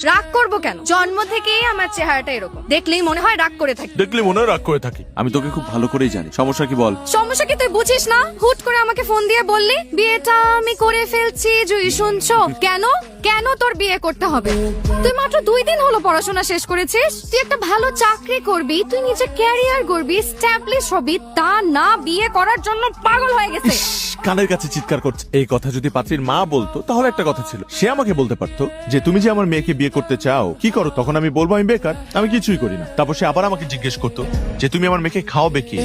রাগ করবো কেন? জন্ম থেকেই আমার চেহারাটা এরকম, দেখলেই মনে হয় রাগ করে থাকি। আমি তোকে খুব ভালো করেই জানি। সমস্যা কি বল? সমস্যা কি তুই বুঝিস না? হুট করে আমাকে ফোন দিয়ে বললি বিয়েটা আমি করে ফেলছি, জুই শুনছো? কেন কেন তোর বিয়ে করতে হবে? তুই মাত্র 2 দিন হলো পড়াশোনা শেষ করেছিস, তুই একটা ভালো চাকরি করবি, তুই নিজের ক্যারিয়ার করবি, এস্টাবলিশ হবি, তা না বিয়ে করার জন্য পাগল হয়ে গেছে। কানের কাছে চিৎকার করছে। এই কথা যদি পাত্রীর মা বলতো তাহলে একটা কথা ছিল, সে আমাকে বলতে পারতো যে তুমি যে আমার মেয়েকে বিয়ে করতে চাও কি করো, তখন আমি বলবো আমি বেকার, আমি কিছুই করি না। তারপর সে আবার আমাকে জিজ্ঞেস করতো যে তুমি আমার মেয়েকে খাওয়াবে কি,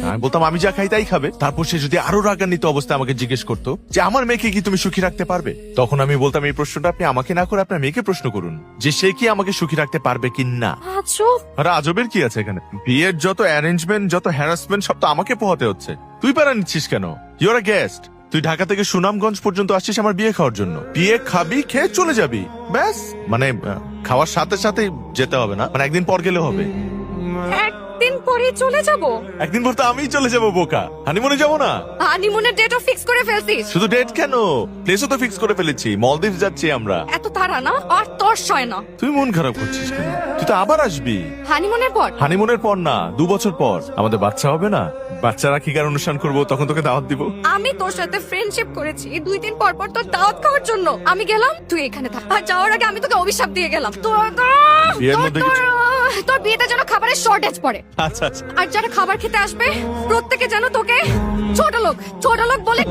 আমি বলতাম আমি যা খাই তাই খাবে। তারপর সে যদি আরো রাগান্বিত অবস্থায় আমাকে জিজ্ঞেস করতো যে আমার মেয়েকে কি তুমি সুখী রাখতে পারবে, তখন আমি বলতাম এই প্রশ্নটা আপনি আমাকে না করে আপনার মেয়েকে প্রশ্ন করুন যে সে কি আমাকে সুখী রাখতে পারবে কি না। আজব। আরে আজবের কি আছে এখানে? বিয়ের যত অ্যারেঞ্জমেন্ট, যত হ্যারাসমেন্ট সব তো আমাকে পোহাতে হচ্ছে। তুই প্যারা নিচ্ছিস কেন? Your a guest. তুই ঢাকা থেকে সুনামগঞ্জ পর্যন্ত আসছিস আমার বিয়ে খাওয়ার জন্য। বিয়ে খাবি, খেয়ে চলে যাবি, ব্যাস। মানে খাওয়ার সাথে সাথে যেতে হবে না, মানে একদিন পর গেলে হবে। একদিন পরে চলে যাব? একদিন পর তো আমিই চলে যাবো বোকা, হানিমুনে যাবো না? হানিমুনের ডেটও ফিক্স করে ফেলছিস? শুধু ডেট কেন, প্লেসও তো ফিক্স করে ফেলেছি, মলদ্বীপ যাচ্ছি আমরা। এত তাড়া না, আর তোর সয় না। তুই মন খারাপ করছিস কেন? তুই তো আবার আসবি। হানিমুনের পর? হানিমুনের পর না, 2 বছর পর আমাদের বাচ্চা হবে না, বাচ্চা রাখিকার অনুষ্ঠান করবো, তখন তোকে দাওয়াত দিব। আমি তোর সাথে ফ্রেন্ডশিপ করেছি 2 দিন পর পর তোর দাওয়াত খাওয়ার জন্য। আমি গেলাম, তুই এখানে থাক, আর যাওয়ার আগে আমি তোকে অভিশাপ দিয়ে গেলাম বিয়ের মধ্যে তোর বিয়েতে যেন খাবারের শর্টেজ পড়ে। আচ্ছা আচ্ছা। আর যারা খাবার খেতে আসবে প্রত্যেকে যেন তোকে ছোট লোক বলে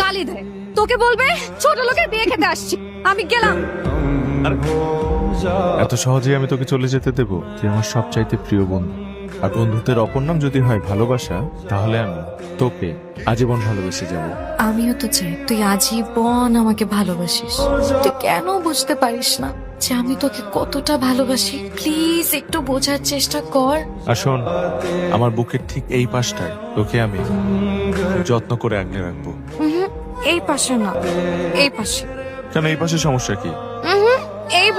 গালি দেয়। তোকে বলবে ছোট লোকের বিয়ে খেতে আসছি। আমি গেলাম। এত সহজেই আমি তোকে চলে যেতে দেবো? তুই আমার সবচাইতে প্রিয় বন্ধু, আর বন্ধুত্বের অপর নাম যদি হয় ভালোবাসা, তাহলে আমি তোকে আজীবন ভালোবেসে যাব। আমিও তো চাই তুই আজীবন আমাকে ভালোবাসিস। তুই কেন বুঝতে পারিস না যে আমি তোকে কতটা ভালোবাসি? প্লিজ একটু বোঝার চেষ্টা কর। আর শোন, আমার বুকের ঠিক এই পাশটায় তোকে আমি যত্ন করে আগলে রাখবো। এই পাশে না, এই পাশে। কেন, এই পাশে সমস্যা কি? এই